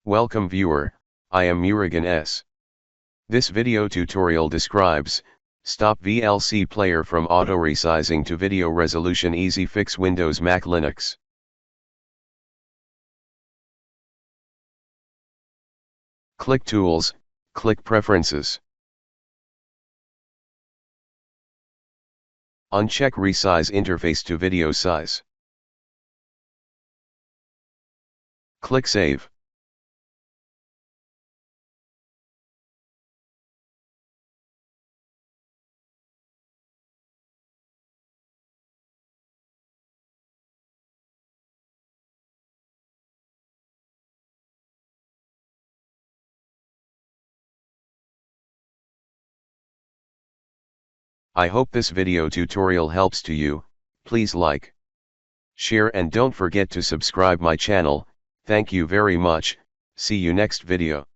Welcome viewer, I am Murugan S. This video tutorial describes, stop VLC player from auto-resizing to video resolution easy fix Windows Mac Linux. Click Tools, click Preferences. Uncheck Resize Interface to Video Size. Click Save. I hope this video tutorial helps to you. Please like, share and don't forget to subscribe my channel. Thank you very much. See you next video.